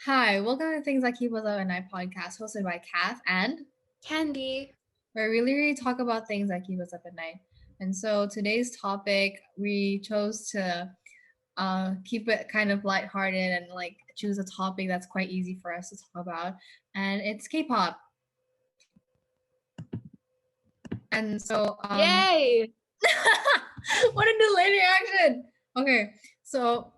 Hi, welcome to Things That Keep Us Up at Night podcast, hosted by Kath and Kandi. where we really talk about things that keep us up at night. And so today's topic, we chose to keep it kind of lighthearted and like choose a topic that's quite easy for us to talk about, and it's K-pop. And so, Yay! what a delayed reaction. Okay, so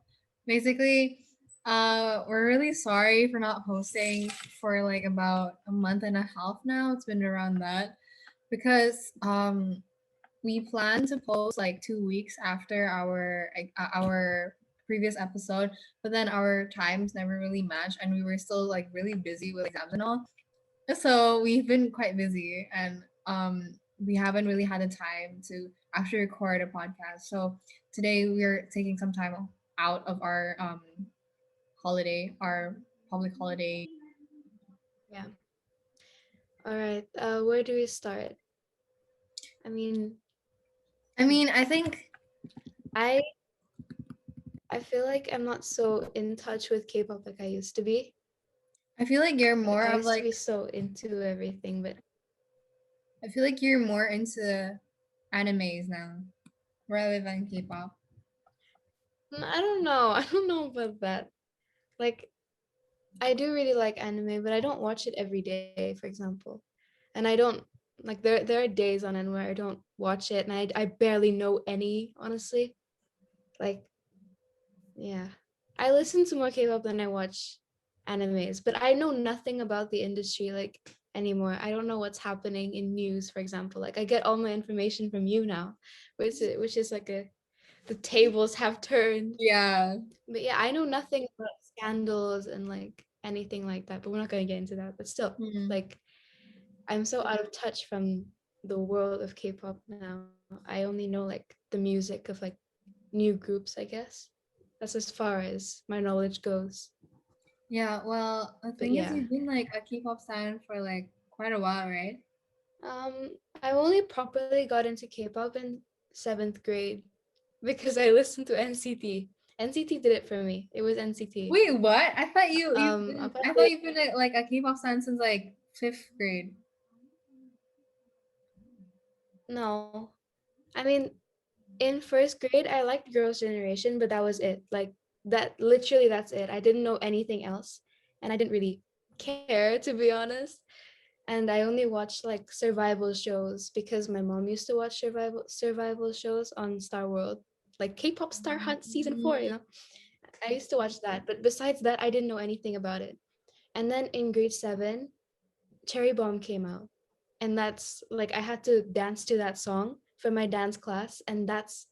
basically, we're really sorry for not posting for like about a month and a half now. It's been around that because we plan to post like 2 weeks after our previous episode, but then our times never really matched, and we were still like really busy with exams and all. So we've been quite busy, and we haven't really had the time to actually record a podcast. So today we're taking some time out of our holiday, our public holiday. Yeah. All right. Where do we start? I mean, I think I I feel like I'm not so in touch with K-pop like I used to be. I feel like you're Like more I of used to like be so into everything, but I feel like you're more into animes now rather than K-pop. I don't know. I don't know about that. Like I do really like anime, but I don't watch it every day, for example. And I don't like there are days on end where I don't watch it and I barely know any, honestly. Like yeah. I listen to more K-pop than I watch animes, but I know nothing about the industry like anymore. I don't know what's happening in news, for example. Like I get all my information from you now, which is like a the tables have turned. Yeah. But yeah, I know nothing about scandals and like anything like that, but we're not going to get into that. But still, Mm. like I'm so out of touch from the world of K-pop now. I only know like the music of like new groups, I guess. That's as far as my knowledge goes. Yeah, well, the But thing is, yeah, you've been like a K-pop fan for like quite a while, right? I only properly got into K-pop in seventh grade because I listened to NCT. NCT did it for me. It was NCT. Wait, what? I thought I thought Apparently, you've been like a K-pop fan since like fifth grade. no. I mean, in first grade, I liked Girls' Generation, but that was it. Like that, literally, that's it. I didn't know anything else, and I didn't really care, to be honest. And I only watched like survival shows because my mom used to watch survival shows on Star World, like K-pop Star Hunt season 4. I used to watch that, but besides that, I didn't know anything about it. And then in grade 7, Cherry Bomb came out, and that's like I had to dance to that song for my dance class, and that's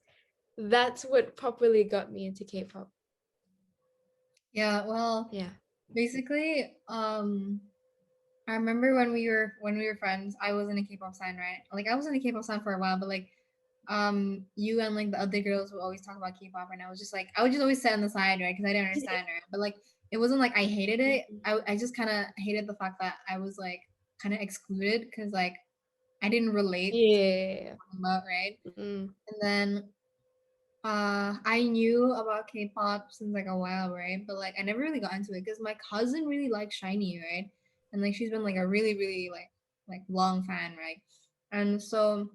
what properly got me into K-pop. Yeah, well, Yeah. basically, I remember when we were friends, I was in a K-pop fan, right? Like I was in a K-pop fan for a while, but like you and like the other girls would always talk about K-pop, and I was just like I would just always sit on the side, right? Because I didn't understand, right? But like it wasn't like I hated it. I just kind of hated the fact that I was like kind of excluded because like I didn't relate to what they Yeah. were talking about, right? Mm. And then I knew about K-pop since like a while, right? But like I never really got into it because my cousin really likes Shiny, right? And like she's been like a really, really like long fan, right? And so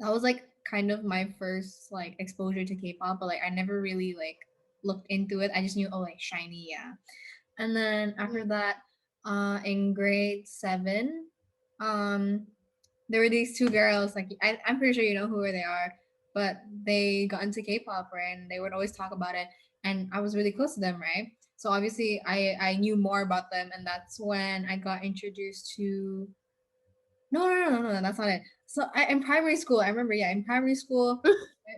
that was like kind of my first like exposure to K-pop, but like I never really like looked into it. I just knew, oh, like Shiny, yeah. And then after Mm. that, in grade 7, um there were these two girls, like I'm pretty sure you know who they are, but they got into K-pop, right? And they would always talk about it, and I was really close to them, right? So obviously I knew more about them, and that's when I got introduced to no, that's not it. So in primary school, I remember, yeah, in primary school,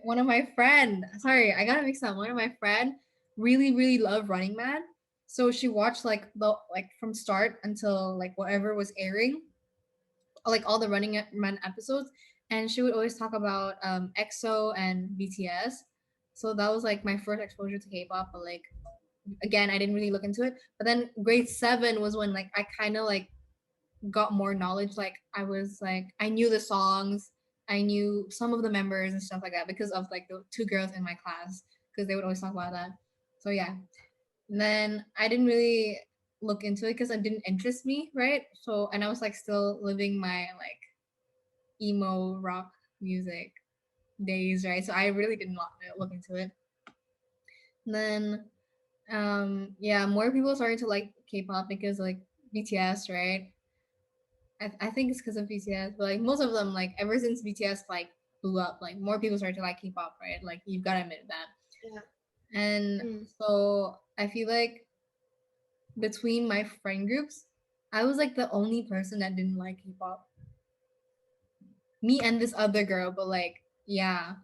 one of my friend, sorry, I got to mix up. One of my friend really, really loved Running Man. So she watched like from start until like whatever was airing, like all the Running Man episodes, and she would always talk about EXO and BTS. So that was like my first exposure to K-pop, but like again, I didn't really look into it. But then grade 7 was when like I kind of like got more knowledge. Like I was like I knew the songs, I knew some of the members and stuff like that because of like the two girls in my class because they would always talk about that. So yeah. And then I didn't really look into it because it didn't interest me, right? So, and I was like still living my like emo rock music days, right? So I really didn't look into it. And then yeah, more people started to like K-pop because like BTS, right? I think it's because of BTS, but like most of them, like ever since BTS like blew up, like more people started to like K-pop, right? Like you've got to admit that. Yeah. And Mm. so I feel like between my friend groups, I was like the only person that didn't like K-pop. Me and this other girl, but like yeah.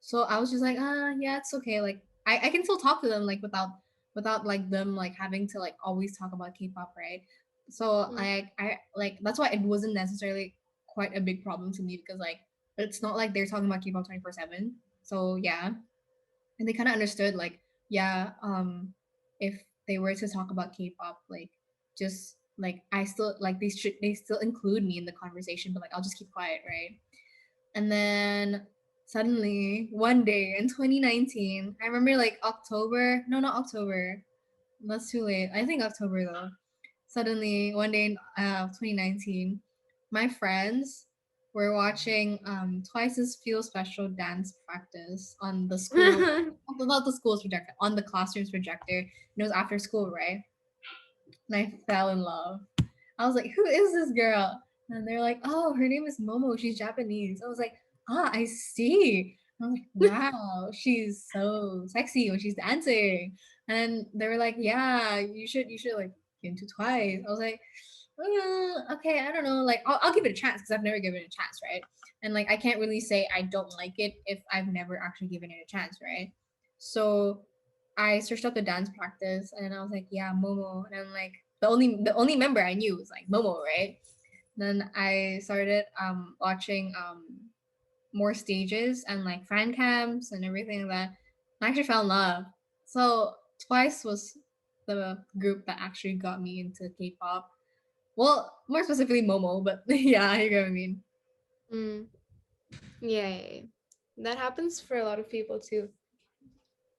So I was just like, yeah, it's okay. Like I can still talk to them like without like them like having to like always talk about K-pop, right? So Mm. I like that's why it wasn't necessarily quite a big problem to me because like it's not like they're talking about K-pop 24/7. So yeah, and they kind of understood like yeah, if they were to talk about K-pop, like just like I still like they still include me in the conversation, but like I'll just keep quiet, right? And then suddenly, one day in 2019, I remember like October, no, not October. That's too late. I think October though. Suddenly, one day in 2019, my friends were watching Twice's Feel Special dance practice on the school, not the school's projector, on the classroom's projector. And it was after school, right? And I fell in love. I was like, who is this girl? And they're like, oh, her name is Momo. She's Japanese. I was like, I see. I'm like, wow, she's so sexy when she's dancing. And they were like, yeah, you should like get into Twice. I was like, okay, I don't know. Like, I'll give it a chance because I've never given it a chance, right? And like, I can't really say I don't like it if I've never actually given it a chance, right? So I searched up the dance practice and I was like, yeah, Momo. And I'm like, the only member I knew was like Momo, right? Then I started watching more stages and like fan cams and everything like that. I actually fell in love. So Twice was the group that actually got me into K-pop. Well, more specifically Momo, but yeah, you get what I mean. Mm. Yeah, yeah, yeah. That happens for a lot of people too.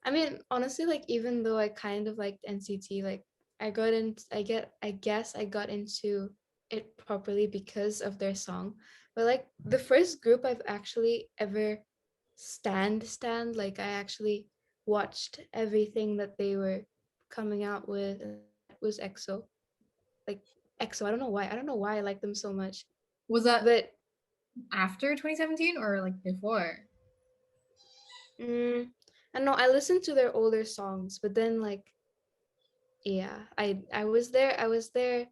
I mean, honestly, like even though I kind of liked NCT, like I guess I got into it properly because of their song. But like the first group I've actually ever like I actually watched everything that they were coming out with, and that was EXO. Like EXO, I don't know why. I don't know why I like them so much. Was that But after 2017 or like before? mm, I don't know, I listened to their older songs, but then like yeah, I was there, I was there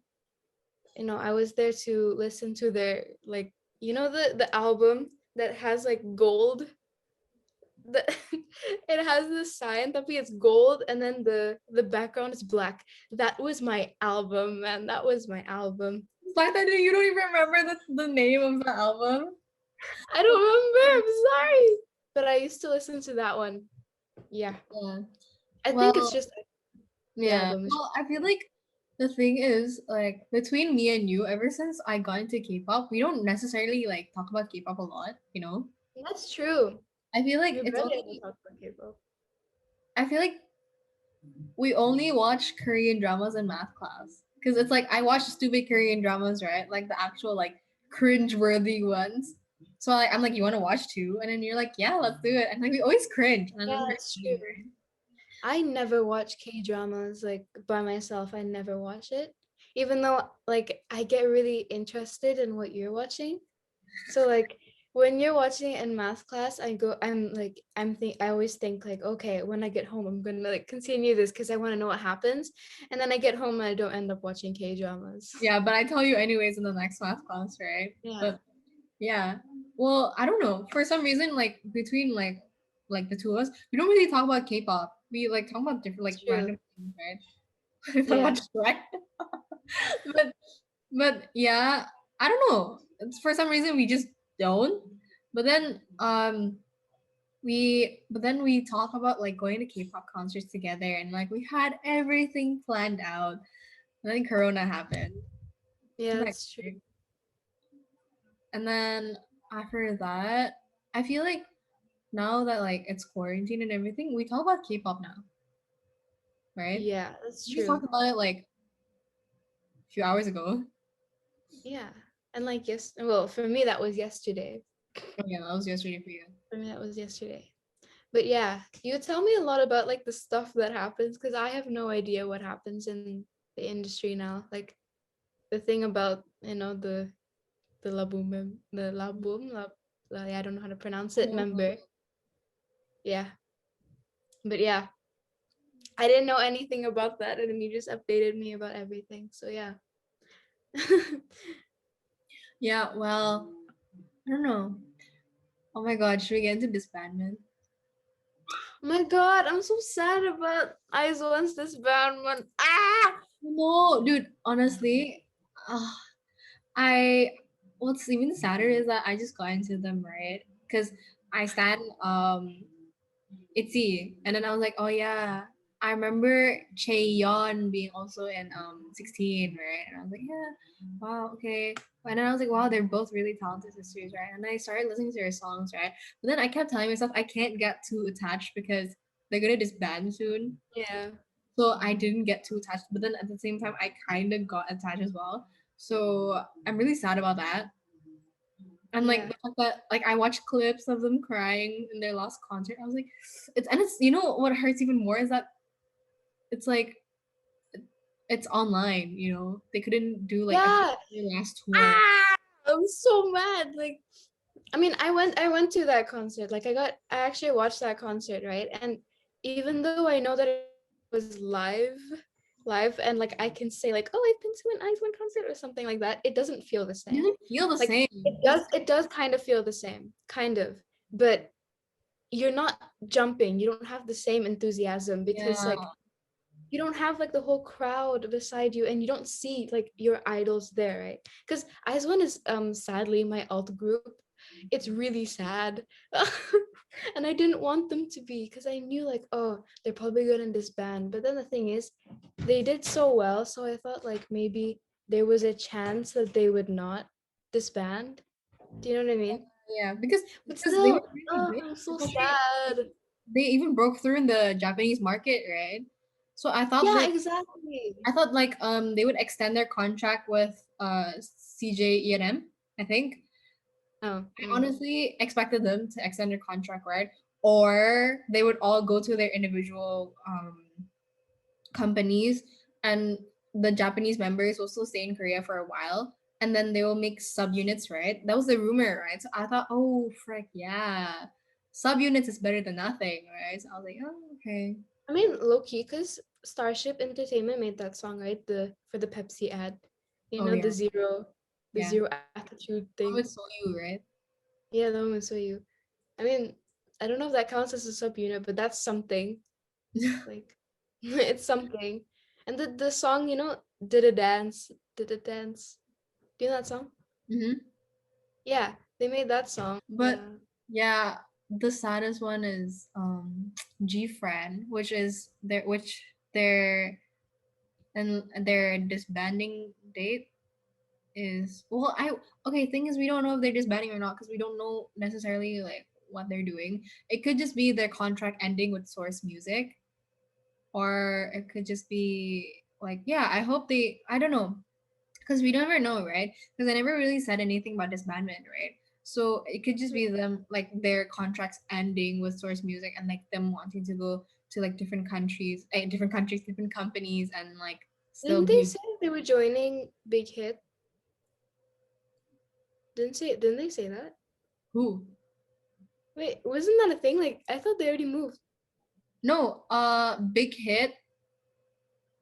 to listen to their like the album that has like gold, the it has this sign that it's gold and then the background is black. That was my album, man. That was my album. The fact that you don't even remember the name of the album. I don't remember, I'm sorry, but I used to listen to that one. Yeah, Yeah. I think it's Well, just the yeah. album is Well, I feel like the thing is, like, between me and you, ever since I got into K-pop, we don't necessarily like talk about K-pop a lot, you know? that's true. I feel like We it's barely ever only talk about K-pop. I feel like we only watch Korean dramas in math class. Cause it's like I watch stupid Korean dramas, right? Like the actual like cringe-worthy ones. So like I'm like, you wanna watch too? And then you're like, yeah, let's do it. And like we always cringe. And then Yeah, it's very that's funny, true. right? I never watch K dramas like by myself. I never watch it, even though like I get really interested in what you're watching. So like when you're watching it in math class, I always think like, okay, when I get home, I'm gonna like continue this because I want to know what happens, and then I get home and I don't end up watching K dramas. Yeah, but I tell you anyways in the next math class, right? Yeah, But yeah. Well, I don't know. For some reason, like between like the two of us, we don't really talk about K-pop. We like talk about different it's like true. random things, right? We talk about Yeah, Shrek. but but yeah, I don't know. It's for some reason we just don't. But then we talk about like going to K-pop concerts together and like we had everything planned out. And then Corona happened. yeah, Isn't that that's true. great? And then after that, I feel like now that like it's quarantine and everything, we talk about K-pop now. right? Yeah, that's We just true. talked about it like a few hours ago. Yeah. And like yes, well, for me that was yesterday. Oh yeah, that was yesterday for you. For me that was yesterday. But yeah, you tell me a lot about like the stuff that happens because I have no idea what happens in the industry now. Like the thing about, the labum the labum lab, I don't know how to pronounce it, Oh. member. Yeah. But yeah, I didn't know anything about that and then you just updated me about everything. So yeah. Yeah, well, I don't know. Oh my god, should we get into disbandment? Oh my god, I'm so sad about Eyes Once Disbandment. Ah! No, dude, honestly, uh, I what's even sadder is that I just got into them, right? Because I stand Itzy, and then I was like, oh yeah, I remember Chaeyeon being also in 16, right? And I was like, yeah, wow, okay. And then I was like, wow, they're both really talented sisters, right? And I started listening to their songs, right? But then I kept telling myself I can't get too attached because they're gonna disband soon. Yeah. So I didn't get too attached, but then at the same time, I kind of got attached as well. So I'm really sad about that. And like Yeah. the fact that like I watched clips of them crying in their last concert, I was like, it's what hurts even more is that it's like it's online. They couldn't do like a Yeah. their last tour. Ah! I'm so mad. Like, I mean, I went to that concert. Like I actually watched that concert, right? And even though I know that it was live and like I can say like, "Oh, I've been to an Ice One concert" or something like that, it doesn't feel the It same. doesn't feel the Like same. it does kind of feel the same, kind of. But you're not jumping. You don't have the same enthusiasm because Yeah. like you don't have like the whole crowd beside you and you don't see like your idols there, right? Because One is sadly my alt group. It's really sad. And I didn't want them to be because I knew like, oh, they're probably gonna disband. But then the thing is they did so well, so I thought like maybe there was a chance that they would not disband. Do you know what I mean? Yeah, because But they were still, really oh, big, I'm so especially sad. they even broke through in the Japanese market, right? So Yeah, exactly. I thought like they would extend their contract with CJ E&M, I think. Oh, I honestly expected them to extend their contract, right? Or they would all go to their individual companies, and the Japanese members will still stay in Korea for a while, and then they will make subunits, right? That was the rumor, right? So I thought, oh frick, yeah, subunits is better than nothing, right? So I was like, oh okay. I mean, low key, because Starship Entertainment made that song, right? The for the Pepsi ad. You Oh know, yeah, the yeah. zero attitude thing. Oh, it's so you, right? Yeah, the one with So You. I mean, I don't know if that counts as a subunit, but that's something. Like, it's something. And the song, Did a Dance, Did a Dance. Do you know that song? Mm-hmm. Yeah, they made that song. But Yeah. yeah, the saddest one is G Fran, which their disbanding date is, well, I okay, thing is we don't know if they're disbanding or not because we don't know necessarily like what they're doing. It could just be their contract ending with Source Music, or it could just be like, yeah, I don't know, because we never know, right? Because I never really said anything about disbandment, right? So it could just be them like their contracts ending with Source Music and like them wanting to go to like different companies, and like still Didn't they be say they were joining Big Hit? Didn't they say that? who? Wait, wasn't that a thing? Like, I thought they already moved. No, Big Hit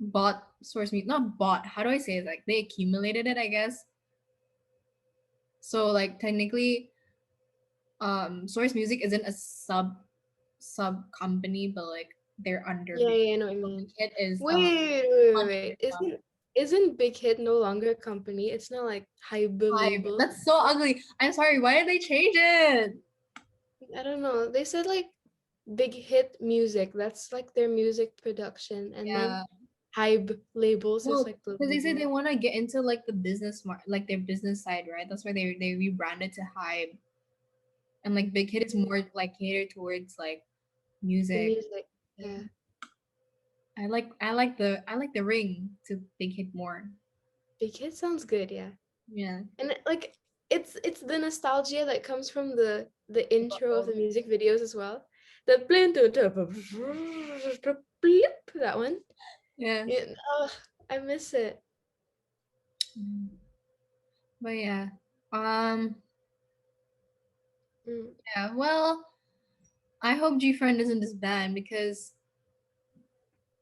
bought Source Music. Not bought. How do I say it? Like they accumulated it, I guess. So like technically, Source Music isn't a sub company, but like they're under Yeah, Big yeah, Hit. I know what you So Big mean. Hit is Wait, under wait. their stuff. Isn't Big Hit no longer a company? It's not like Hybe Hive. label. That's so ugly. I'm sorry. Why did they change it? I don't know. They said like Big Hit Music. That's like their music production, and then Yeah. Hybe labels is No, like the because they say they label. want to get into like the like their business side, right? That's why they rebranded to Hive, and like Big Hit is more like catered towards like The music. music. Yeah. Yeah. I like the ring to Big Hit more. Big Hit sounds good, yeah. Yeah. And like it's the nostalgia that comes from the intro of the music videos as well. The that one. Yeah. Yeah, oh, I miss it. Mm. But yeah. Um Mm, yeah, well, I hope G Friend isn't disband because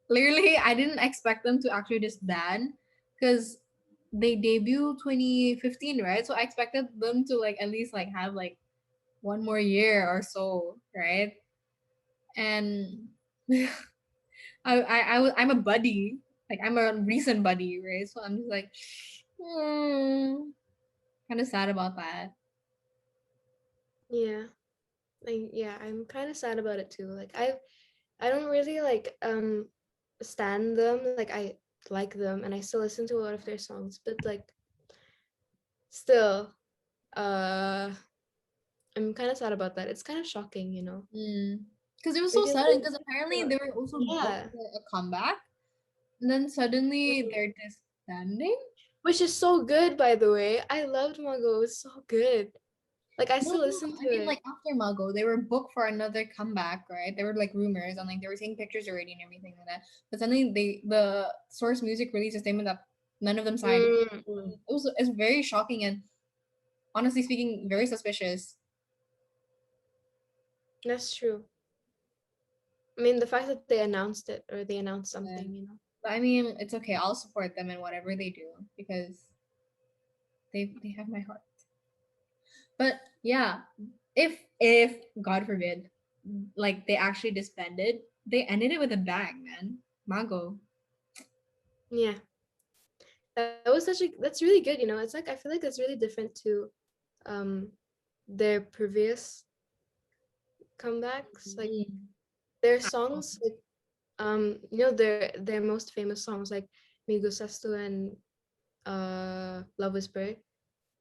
clearly I didn't expect them to actually disband because they debuted 2015, right? So I expected them to like at least like have like one more year or so, right? And I'm a buddy, like I'm a recent buddy, right? So I'm just like, kind of sad about that. yeah. Like yeah, I'm kind of sad about it too. Like I don't really like stand them. Like I like them and I still listen to a lot of their songs, but like still uh I'm kind of sad about that. It's kind of shocking, you know. Because it was so Because sudden. Because apparently uh, they were also booked yeah. for a comeback, and then suddenly Mhm. they're disbanding. Which is so good, by the way. I loved Mongo. It was so good. Like I No, still no, listen I to mean like it. after Mago, they were booked for another comeback, right? There were like rumors and like they were taking pictures already and everything like that. But suddenly the Source Music released a statement that none of them signed. Mm, It's very shocking and honestly speaking, very suspicious. that's true. I mean, the fact that they announced it or they announced Yeah. something, you know. But I mean, it's okay. I'll support them in whatever they do because they have my heart. But yeah, if God forbid, like they actually disbanded, they ended it with a bang, man. Mago. Yeah, that was such a. That's really good, you know. It's like I feel like it's really different to um their previous comebacks. Like Mm. their songs, like you know, their most famous songs like "Me Gustas Tu" and "Love Whisper."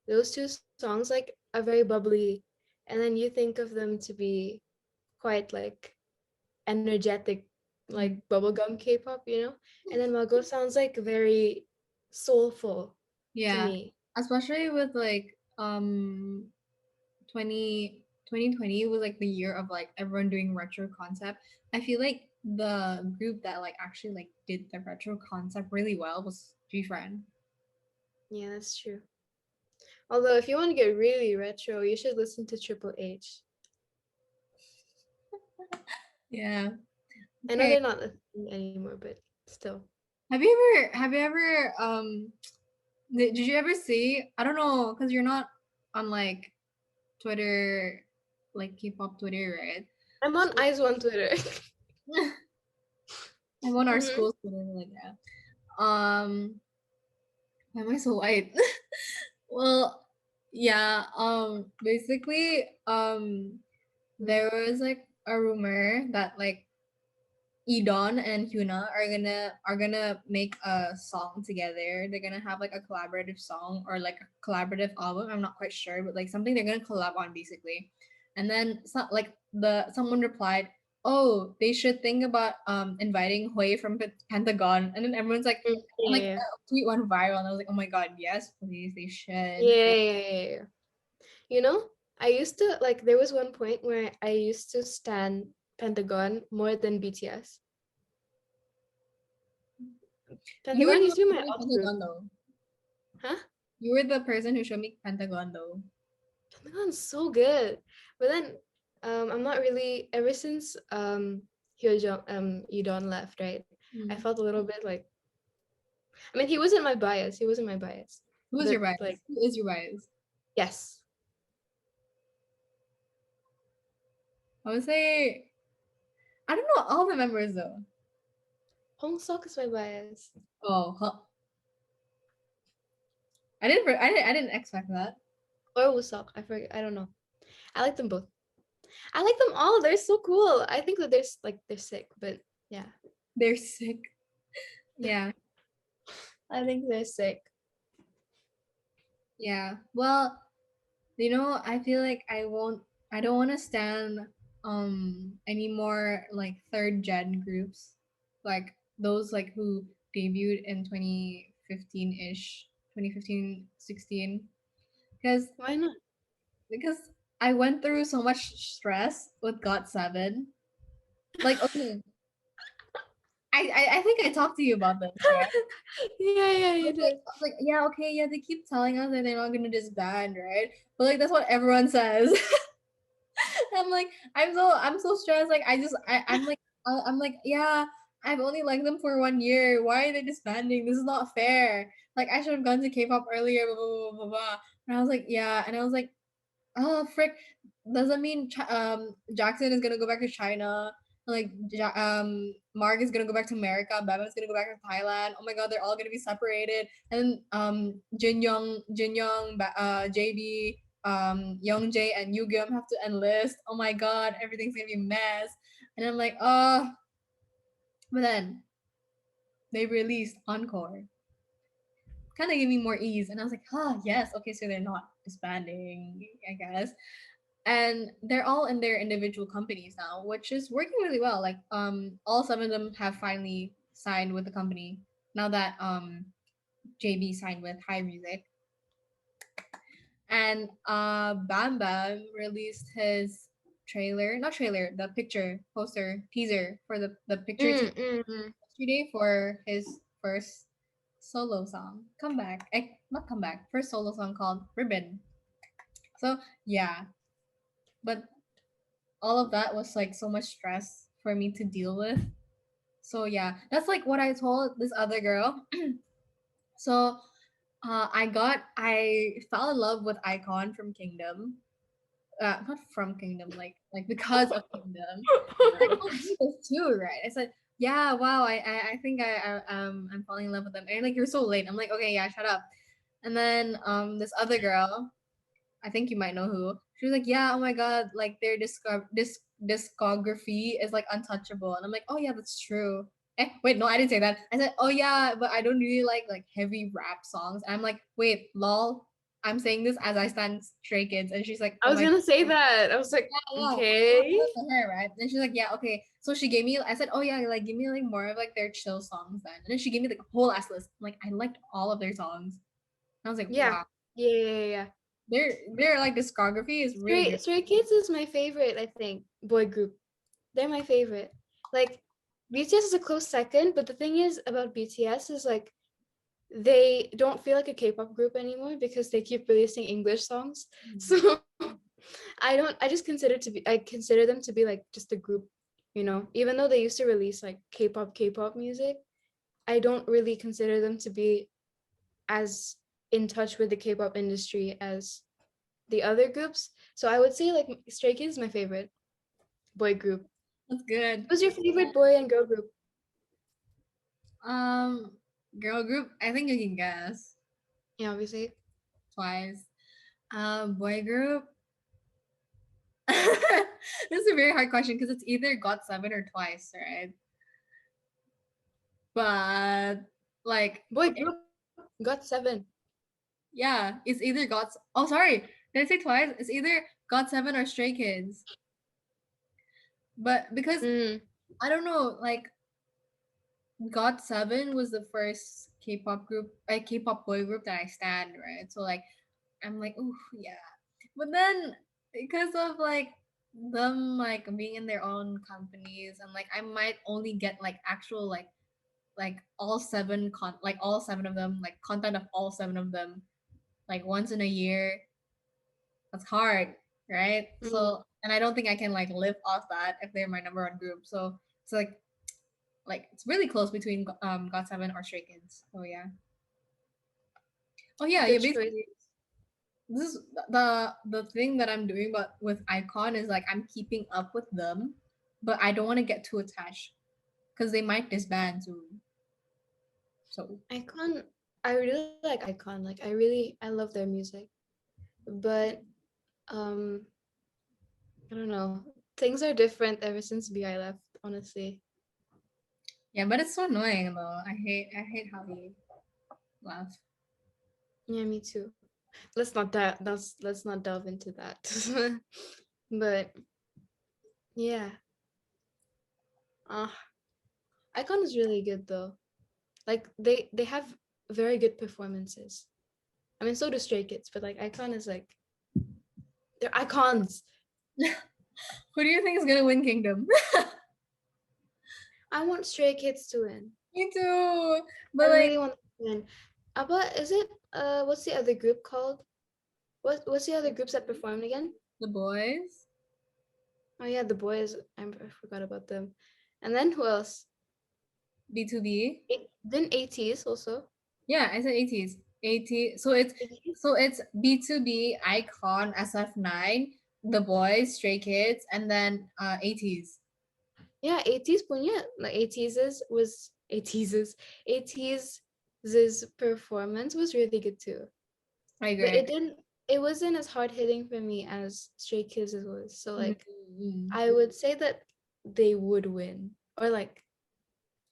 Those two songs like are very bubbly, and then you think of them to be quite like energetic, like Mm. bubblegum K-pop, you know. And then Mago sounds like very soulful to Yeah, me. especially with like 2020 was like the year of like everyone doing retro concept. I feel like the group that like actually like did the retro concept really well was GFriend. Yeah, that's true. Although if you want to get really retro, you should listen to Triple H. Yeah. I know Okay. they're not listening anymore, but still. Have you ever did you ever see, I don't know cuz you're not on like Twitter, like K-pop Twitter, right? I'm So on Eyes One Twitter. I'm on our Hmm. school's Twitter like that. Why am I so white? Well, yeah, basically, there was like a rumor that like Edon and Hyuna are gonna make a song together. They're gonna have like a collaborative song or like a collaborative album. I'm not quite sure, but like something they're gonna collab on basically. And then like someone replied, "Oh, they should think about inviting Hui from Pentagon." And then everyone's like, and like Yeah, a tweet went viral, and I was like, "Oh my god, yes, please, they should." yeah. You know, I used to like. There was one point where I used to stan Pentagon more than BTS. You were Pentagon the used one to be who my showed me alt group, Pentagon though. huh? You were the person who showed me Pentagon though. Pentagon's so good. But then I'm not really ever since Hyojong Yudon left, right? I Hmm. felt a little bit like I mean he wasn't my bias. He wasn't my bias. Who is your But bias? like Who is your bias? yes. I would say I don't know all the members though. Hong Sok is my bias. Oh, huh. I didn't expect that. Or Wusok. I forget I don't know. I like them both. I like them all. They're so cool. I think that they're sick, but yeah. They're sick. Yeah, I think they're sick. yeah. Well, I feel like I don't want to stand any more like third gen groups. Like those like who debuted in 2015-ish, 2015, 16. Because Why not? because I went through so much stress with GOT7. Like, okay, I think I talked to you about this, right? Yeah, yeah, you did. I was like, yeah, okay, yeah, they keep telling us that they're not gonna disband, right? But like that's what everyone says. I'm like, I'm so stressed. Like I'm like, yeah, I've only liked them for 1 year. Why are they disbanding? This is not fair. Like I should have gone to K-pop earlier, blah blah blah blah blah. And I was like, yeah, and I was like, oh frick, does that mean Jackson is gonna go back to China? Like Mark is gonna go back to America. Bam is gonna go back to Thailand. Oh my god, they're all gonna be separated. And JB, Young Jae and Yugyeom have to enlist. Oh my god, everything's gonna be a mess. And I'm like, oh. But then they released Encore. Kind of gave me more ease, and I was like, yes, okay, so they're not disbanding, I guess. And they're all in their individual companies now, which is working really well. Like all seven of them have finally signed with the company now that JB signed with High Music. And Bam Bam released his trailer, not trailer, the picture, poster, teaser for the picture yesterday for his first solo song. Comeback. Not comeback, first solo song called Ribbon. So yeah. But all of that was like so much stress for me to deal with. So yeah, that's like what I told this other girl. So I fell in love with Icon from Kingdom. Not from Kingdom, like because of Kingdom. I told you this too, right? I said, yeah, wow, I think I'm falling in love with them. And like you're so late. I'm like, okay, yeah, shut up. And then this other girl, I think you might know who. She was like, yeah, oh my god, like their discography is like untouchable. And I'm like, oh yeah, that's true. Wait, no, I didn't say that. I said, oh yeah, but I don't really like heavy rap songs. And I'm like, wait, lol. I'm saying this as I stand Stray Kids, and she's like, I oh was my, gonna say that. I was like, yeah, okay. for her, right? And she's like, yeah, okay. So she gave me, I said, oh yeah, like give me like more of like their chill songs then. And then she gave me like a whole ass list. Like I liked all of their songs. And I was like, Yeah. wow, Yeah, yeah, yeah. their like discography is really good. Stray Kids is my favorite, I think, boy group. They're my favorite. Like BTS is a close second, but the thing is about BTS is like they don't feel like a K-pop group anymore because they keep releasing English songs. So I just I consider them to be like just a group, you know. Even though they used to release like K-pop music, I don't really consider them to be as in touch with the K-pop industry as the other groups. So I would say like Stray Kids is my favorite boy group. That's good. Who's your favorite boy and girl group? Um, girl group. I think you can guess. Yeah, obviously. Twice. Boy group. This is a very hard question because it's either GOT7 or Twice, right? But like, Boy group GOT7. yeah, it's either GOT. Oh, sorry, did I say Twice? It's either GOT7 or Stray Kids. But because Mm. I don't know, like GOT7 was the first K-pop group, a K-pop boy group that I stand, right? So like I'm like, oh yeah. But then because of like them like being in their own companies and like I might only get like actual like all seven of them, like content of all seven of them, like once in a year. That's hard, right? Mm. So and I don't think I can like live off that if they're my number one group. So it's like it's really close between GOT7 or Stray Kids. So yeah. Oh yeah, yeah. Good choice. Basically, this is the thing that I'm doing, but with Icon is like I'm keeping up with them, but I don't want to get too attached because they might disband soon. So Icon, I really like Icon. Like I love their music. But um I don't know. Things are different ever since BI left, honestly. yeah, but it's so annoying though. I hate how he laugh. Yeah, me too. Let's not delve into that. But yeah. Uh Icon is really good though. Like they have very good performances. I mean, so do Stray Kids, but like Icon is like they're icons. Who do you think is gonna win Kingdom? I want Stray Kids to win. Me too. I But like really want them to win. But is it what's the other group called? What's the other groups that performed again? the boys, Oh yeah, the boys. I forgot about them. And then who else? B2B. Didn't ATs also? Yeah, I said 80s. 80. So it's B2B, Icon, SF9, the boys, Stray Kids, and then 80s. Yeah, ATs punya like ATs' performance was really good too. I But agree. it wasn't as hard hitting for me as Stray Kids was. So like Mm-hmm. I would say that they would win. Or like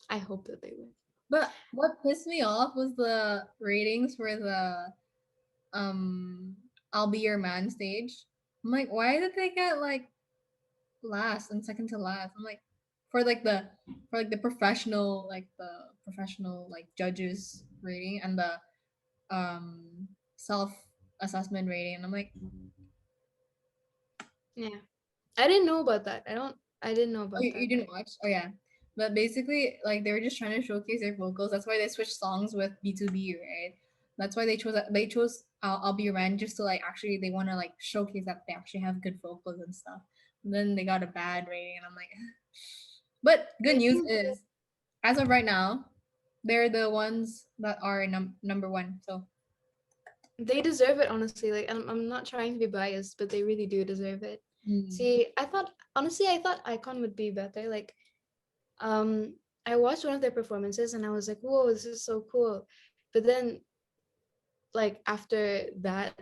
I hope that they win. But what pissed me off was the ratings for the um I'll Be Your Man stage. I'm like, why did they get like last and second to last? I'm like, for like the professional like judges rating and the self assessment rating, and I'm like, Yeah. I didn't know about that. I didn't know oh, about you that. didn't watch? Oh yeah. But basically, like they were just trying to showcase their vocals. That's why they switched songs with B2B, right? That's why they chose I'll Be Your Man, just to like actually they want to like showcase that they actually have good vocals and stuff. And then they got a bad rating, and I'm like, but good They news can is, as of right now, they're the ones that are number one. So they deserve it honestly. Like I'm not trying to be biased, but they really do deserve it. mm, See, I thought Icon would be better. Like um I watched one of their performances and I was like, whoa, this is so cool. But then like after that,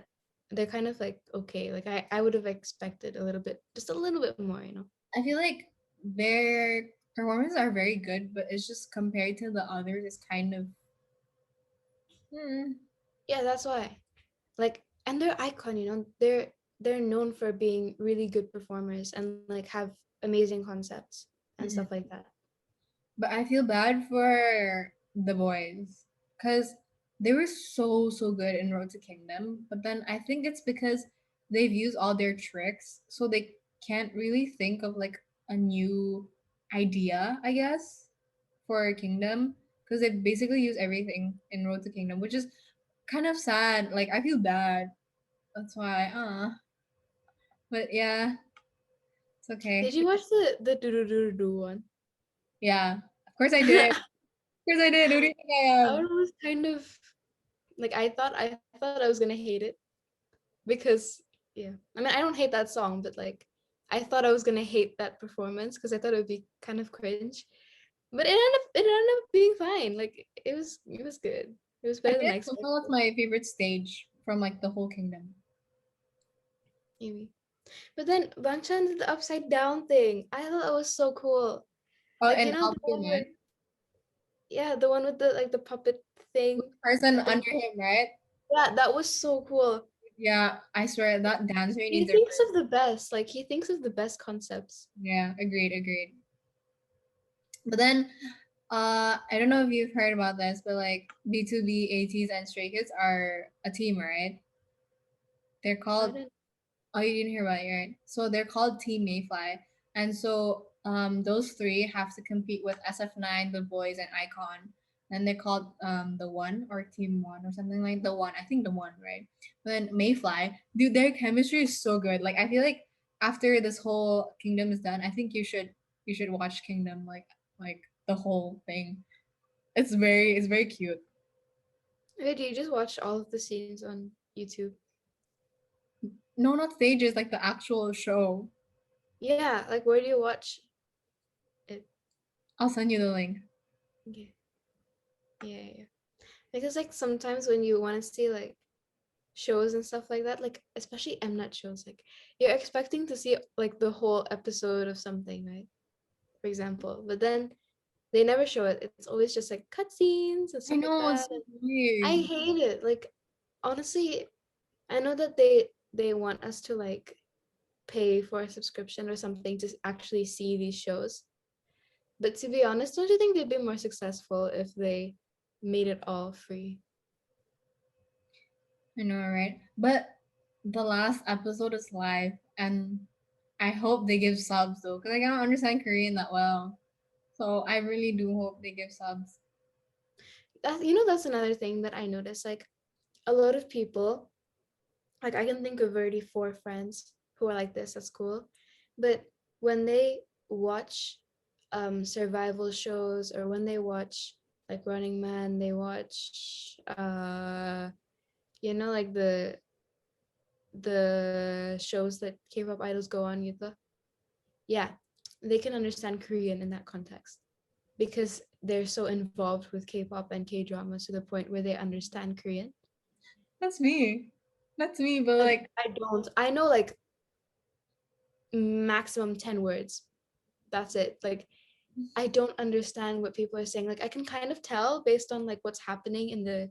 they're kind of like okay. Like I would have expected a little bit, just a little bit more, you know. I feel like their performances are very good, but it's just compared to the others, it's kind of hmm. Yeah, that's why. Like and they're Icon, you know. They're known for being really good performers and like have amazing concepts and stuff Mm. like that. But I feel bad for the boys because they were so good in Road to Kingdom. But then I think it's because they've used all their tricks, so they can't really think of like a new idea, I guess, for Kingdom, because they basically use everything in Road to Kingdom, which is kind of sad. Like I feel bad. That's why, but yeah, it's Did okay. you watch the do do do do one? Yeah, of course I did. Of course I did. Who do you think I I am? was kind of like I thought I was gonna hate it because yeah. I mean I don't hate that song, but like I thought I was gonna hate that performance because I thought it would be kind of cringe. But it ended up being fine. Like it was good. It was I better than think I so far that's expected. my favorite stage from like the whole kingdom. Maybe. But then Bangchan did the upside down thing. I thought that was so cool. Oh, Like and I'll the be your one man. with yeah, the one with the like the puppet With thing. the person And then under him, right? yeah, that was so cool. Yeah, I swear that dancer He needs their thinks first. of the best. Like he thinks of the best concepts. Yeah, agreed. But then, I don't know if you've heard about this, but like B2B, ATs, and Stray Kids are a team, right? They're I called. didn't Oh, you didn't hear about it, right? So they're called Team Mayfly, and so those three have to compete with SF9, the boys, and Icon. And they're called the One or Team One or something like the One. I think the One, right? But then Mayfly, dude, their chemistry is so good. Like I feel like after this whole Kingdom is done, I think you should watch Kingdom like the whole thing. It's very cute. wait, you just watched all of the scenes on YouTube. No, not stages, like the actual show. Yeah, like where do you watch it? I'll send you the link. Yeah, yeah. Because like sometimes when you want to see like shows and stuff like that, like especially Mnet shows, like you're expecting to see like the whole episode of something, right? For example, but then they never show it. It's always just like cutscenes and I stuff like know it's that. so And I weird. hate it. Like honestly, I know that they want us to like pay for a subscription or something to actually see these shows. But to be honest, don't you think they'd be more successful if they made it all free? I know, right? But the last episode is live, and I hope they give subs though, because I cannot understand Korean that well. So I really do hope they give subs. That's another thing that I noticed. Like a lot of people, like I can think of already 4 friends who are like this at school, but when they watch survival shows, or when they watch like Running Man, they watch like the shows that K-pop idols go on, yeah, they can understand Korean in that context because they're so involved with K-pop and K-dramas to the point where they understand Korean. That's me. That's me, but And like, I don't. I know like maximum 10 words. That's it. Like I don't understand what people are saying. Like I can kind of tell based on like what's happening in the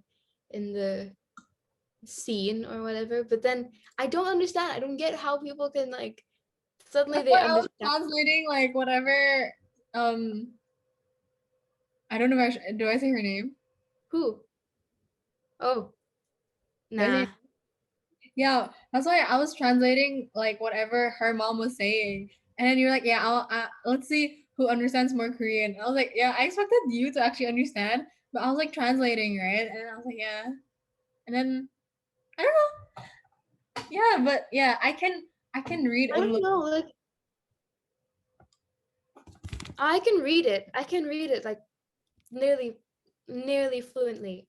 scene or whatever, but then I don't understand. I don't get how people can like suddenly that's they why I was understand. translating like whatever. I don't know if do I say her name? Who? Oh, Do I say nah. Yeah, that's why I was translating like whatever her mom was saying, and then you're like, yeah, let's see who understands more Korean. I was like, yeah, I expected you to actually understand, but I was like translating, right? And I was like, yeah, and then I don't know, yeah, but yeah, I can read I a don't little. know. Like I can read it. I can read it like nearly fluently.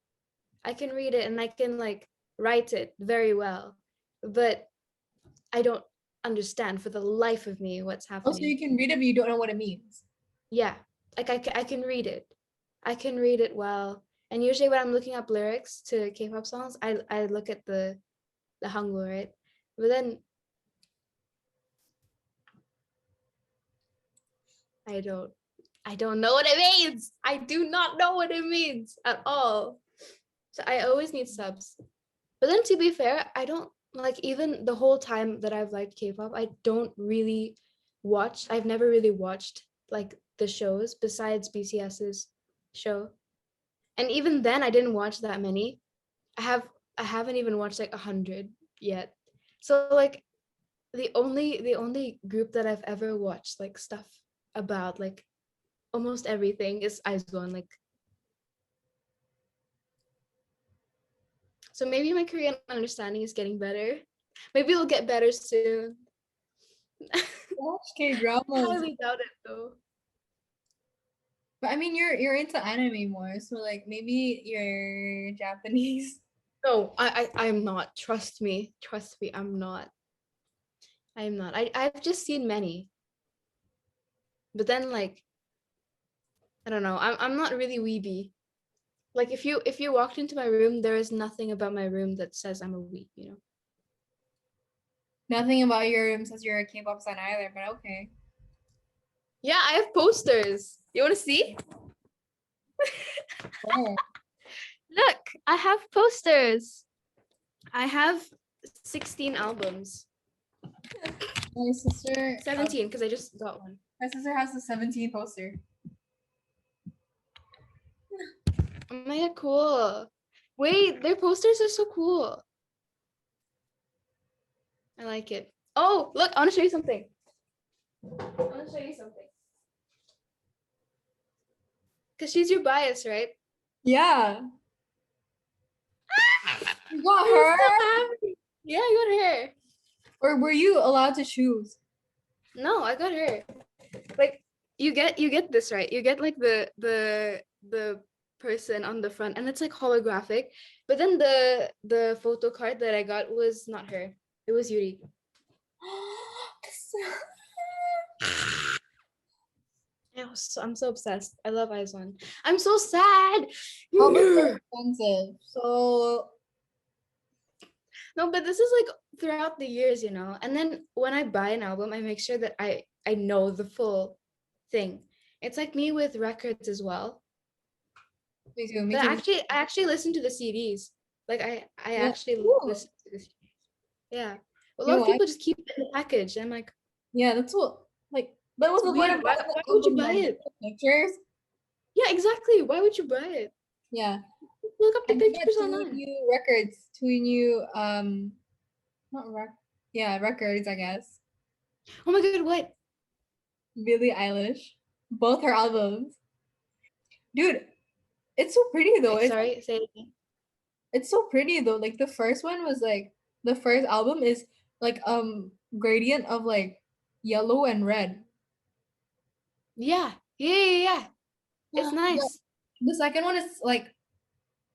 I can read it and I can like write it very well, but I don't understand for the life of me what's Also, happening. you can read it, but you don't know what it means. Yeah, like I can read it. I can read it well. And usually when I'm looking up lyrics to K-pop songs, I look at the Hangul, right? But then I don't I don't know what it means. I do not know what it means at all. So I always need subs. But then to be fair, I don't like even the whole time that I've liked K-pop, I don't really I've never really watched like the shows besides BTS's show. And even then I didn't watch that many. I haven't even watched like 100 yet. So like the only group that I've ever watched like stuff about like almost everything is IZ*ONE. Like so maybe my Korean understanding is getting better. Maybe it'll get better soon. Watch K dramas, Highly doubt it though. but I mean, you're into anime more, so like maybe you're Japanese. No, I'm not. Trust me. Trust me, I'm not. I'm not. I've just seen many. But then like I don't know. I'm not really weeby. Like if you walked into my room, there is nothing about my room that says I'm a weeb. Nothing about your room says you're a K-pop fan either, but okay. Yeah, I have posters. You want to see? Oh. Look, I have posters. I have 16 albums. My sister, 17 because I just got one. my sister has the 17 poster. Oh my god, cool. Wait, their posters are so cool. I like it. Oh, look, I want to show you something. I want to show you something. Because she's your bias, right? Yeah. You got I'm her? so happy. Yeah, I got her. Or were you allowed to choose? No, I got her. Like you get this, right? You get like the person on the front and it's like holographic. But then the photo card that I got was not her. It was Yuri. I'm so obsessed. I love IZ*ONE. I'm so sad. Albums are expensive. So No, but this is like throughout the years. And then when I buy an album, I make sure that I know the full thing. It's like me with records as well. me too, me But too. I actually listen to the CDs. Like I Yeah. actually Cool. listen to the CDs. Yeah. A You lot know of what? people just keep it in the package. I'm like, Yeah, that's what like But what's It's the point weird. of Why buying the why would you album buy then? it? The pictures? Yeah, exactly. Why would you buy it? Yeah. Look up the And you get pictures two online. new records, two new not yeah, records, I guess. Oh my god, what? Billie Eilish. Both her albums. Dude, it's so pretty though. Wait, sorry, say it again. It's so pretty though. Like the first one was like the first album is like gradient of like yellow and red. Yeah. Yeah, yeah, yeah. It's The, nice. the second one is like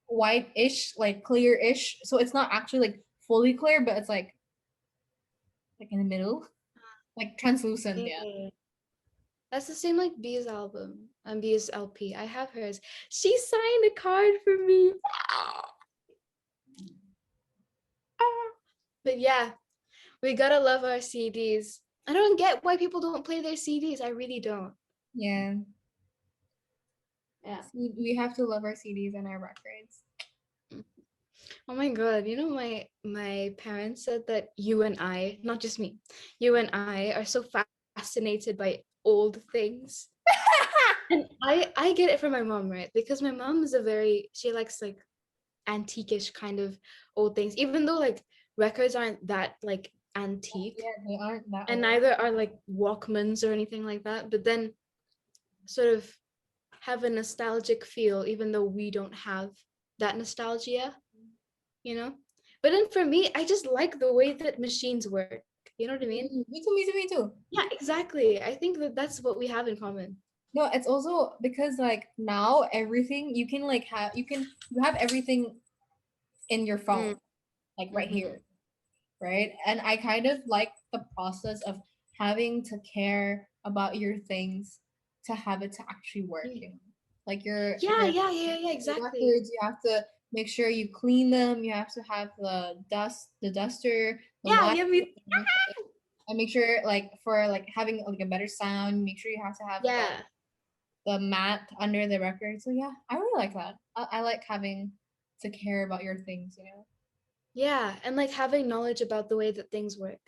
white-ish, like clear-ish. So it's not actually like fully clear, but it's like in the middle. Like translucent, yeah. Yeah. That's the same like B's album and B's LP. I have hers. She signed a card for me. But yeah, we gotta love our CDs. I don't get why people don't play their CDs. I really don't. Yeah. Yeah. So we have to love our CDs and our records. Oh my god, you know my parents said that you and I, not just me, you and I are so fascinated by old things. And I get it from my mom, right? Because my mom is a very she likes like antiquish kind of old things, even though like records aren't that like antique, Yeah, they aren't that and old. neither are like Walkmans or anything like that. But then sort of have a nostalgic feel, even though we don't have that nostalgia, you know? But then for me, I just like the way that machines work. You know what I mean? Me too, me too, me too. Yeah, exactly. I think that that's what we have in common. No, it's also because like now everything you can like have you have everything in your Mm, phone, like right mm-hmm. here, right? And I kind of like the process of having to care about your things to have it to actually work, you know. Like Yeah, yeah, yeah, yeah, your exactly. records, you have to make sure you clean them, you have to have the duster, the Yeah, wipe, yeah, me. and make sure like for like having like a better sound, make sure you have to have Yeah, the mat under the record. So yeah, I really like that. I like having to care about your things, you know. yeah, and like having knowledge about the way that things work.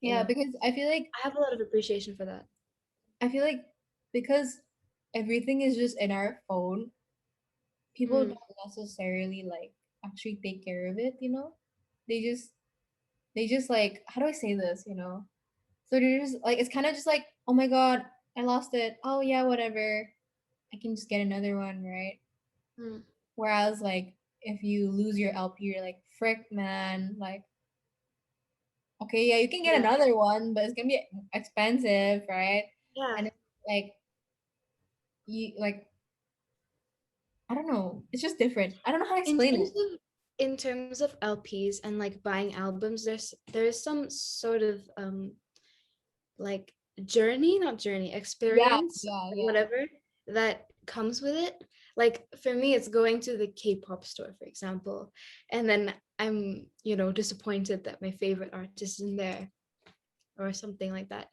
You Yeah, know, because I have a lot of appreciation for that. I feel like because everything is just in our phone, people Mm. don't necessarily like actually take care of it, you know? They just they just like how do I say this, you know? So they're just like it's kind of just like, "Oh my god, I lost it. Oh yeah, whatever. I can just get another one, right?" Mm. Whereas like if you lose your LP, you're like, "Frick, man, like okay, yeah, you can get Yeah, another one, but it's going to be expensive, right?" yeah. And it's like you like I don't know. It's just different. I don't know how to In explain terms it. of in terms of LPs and like buying albums, there's some sort of like journey, not journey, Yeah, experience, yeah, or yeah. whatever that comes with it. Like for me, it's going to the K-pop store, for example, and then I'm, disappointed that my favorite artist isn't there or something like that,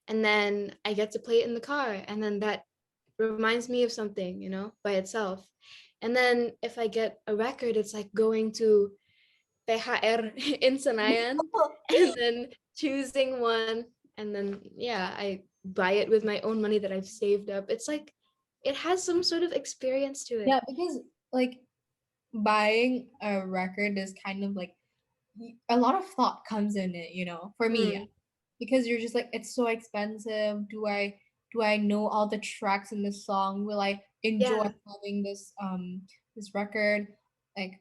and then I get to play it in the car, and then that reminds me of something, by itself. And then if I get a record, it's like going to THR in Sanayan and then choosing one, and then yeah, I buy it with my own money that I've saved up. It's like it has some sort of experience to Yeah, it. because like buying a record is kind of like a lot of thought comes in it, you know, for me. Mm, Because you're just like it's so expensive. Do I know all the tracks in this song? Will I enjoy yeah. having this record? Like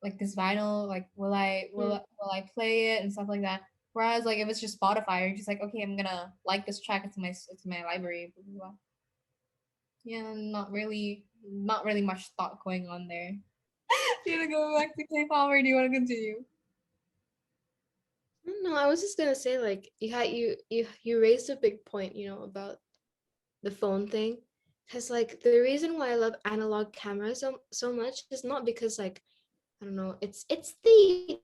like this vinyl, like Mm. will I play it and stuff like that. Whereas like if it's just Spotify, you're just like, okay, I'm gonna like this track, it's my library, blah, blah, blah. Yeah, not really much thought going on there. Do you wanna go back to K-pop or do you wanna continue? No, I was just gonna say like you raised a big point, about the phone thing. Because like the reason why I love analog cameras so much is not because like I don't know, it's the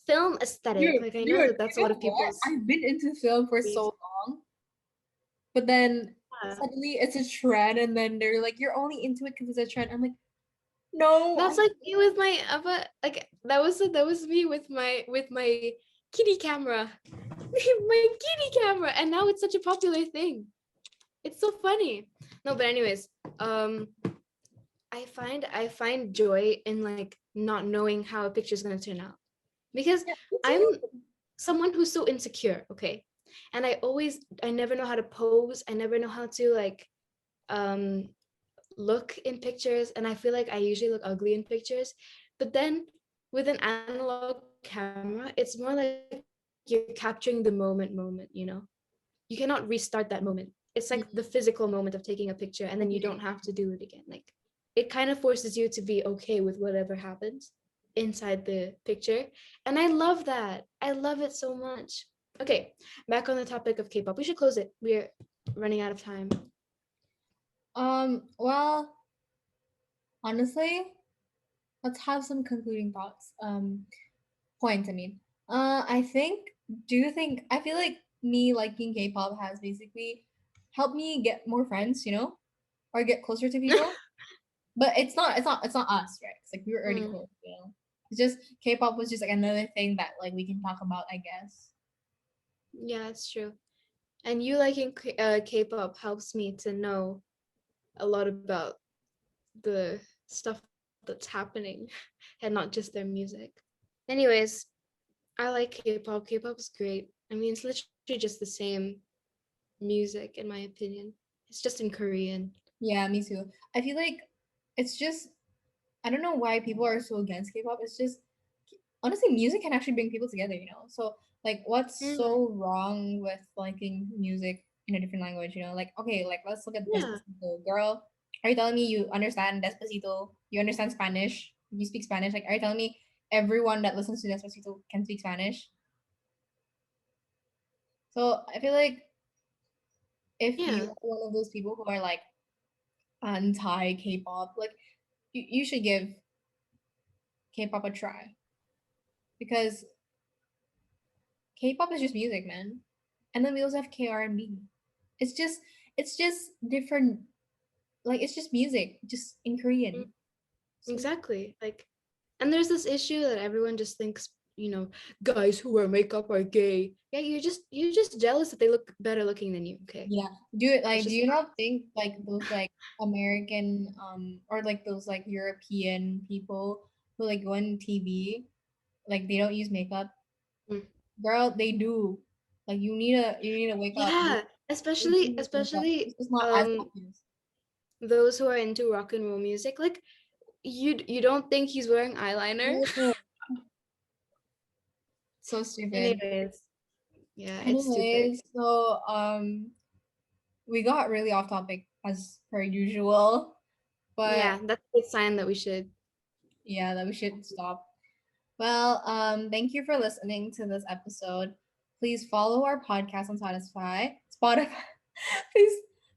film aesthetic. Like I know that Dude, that's a lot you of know what? people's I've been into film for so long, but then yeah. suddenly it's a trend, and then they're like, "You're only into it because it's a trend." I'm like, "No, That's like me with my like that was me with my kitty camera. My kitty camera, and now it's such a popular thing. It's so funny. No, but anyways, um, I find joy in like not knowing how a picture is gonna turn out because Yeah, me I'm too. someone who's so insecure. Okay, and I never know how to pose. I never know how to like um look in pictures, and I feel like I usually look ugly in pictures. But then with an analog camera, it's more like you're capturing the moment, you know? You cannot restart that moment. It's like the Yeah, physical moment of taking a picture, and then you don't agree. have to do it again. Like it kind of forces you to be okay with whatever happens inside the picture. And I love that. I love it so much. Okay, back on the topic of K-pop. We should close it. We're running out of time. Well, honestly, let's have some concluding thoughts. Points, I mean. I think, do you think, I feel like me liking K-pop has basically helped me get more friends, or get closer to people. But it's not us, right? It's like we were already Mm, close. It's just K-pop was just like another thing that like we can talk about, I guess. yeah, it's true. And you liking K-pop helps me to know a lot about the stuff that's happening and not just their music. Anyways, I like K-pop. K-pop is great. I mean, it's literally just the same music in my opinion. It's just in Korean. Yeah, me too. I feel like it's just I don't know why people are so against K-pop. It's just honestly, music can actually bring people together. So like, what's Mm, so wrong with liking music in a different language? Like, okay, like let's look at yeah. Despacito. Girl, are you telling me you understand Despacito? You understand Spanish? You speak Spanish? Like, are you telling me everyone that listens to Despacito can speak Spanish? So I feel like if you Yeah. are one of those people who are like anti K-pop, like you should give K-pop a try because K-pop is just music, man. And then we also have K-R&B. It's just it's just different. Like it's just music, just in Mm, Korean. So exactly. Like, and there's this issue that everyone just thinks, guys who wear makeup are gay. Yeah, you're just jealous that they look better looking than you. Okay, yeah, do it that's like. Do just you not think like those like American or like those like European people who like go on TV like they don't use makeup? mm. Girl, they do. Like you need to wake up. They Yeah, do especially use makeup. especially It's just not as um obvious. those who are into rock and roll music. Like you don't think he's wearing eyeliner? No, so stupid. Anyways, yeah, it's stupid. Anyways, so we got really off topic as per usual, but Yeah, that's a good sign that we should. yeah, that we should stop. Well, thank you for listening to this episode. Please follow our podcast on Spotify. please,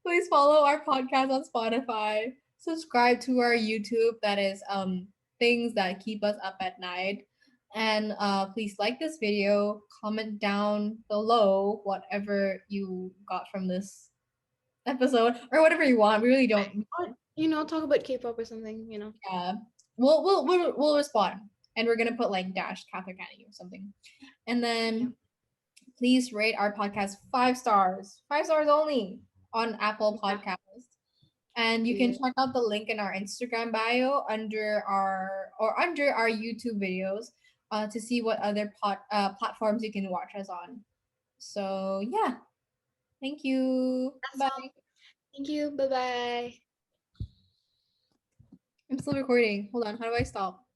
please follow our podcast on Spotify. Subscribe to our YouTube. That is things that keep us up at night. And please like this video. Comment down below whatever you got from this episode or whatever you want. We really don't. Or, talk about K-pop or something. Yeah, we'll respond, and we're gonna put like dash Kath or Kandi or something, and Yeah. then please rate our podcast 5 stars, 5 stars only on Apple Yeah, Podcast, and you can period. check out the link in our Instagram bio under our YouTube videos, to see what other platforms you can watch us on. So yeah, thank you. That's Bye. all. Thank you. Bye-bye. I'm still recording. Hold on. How do I stop?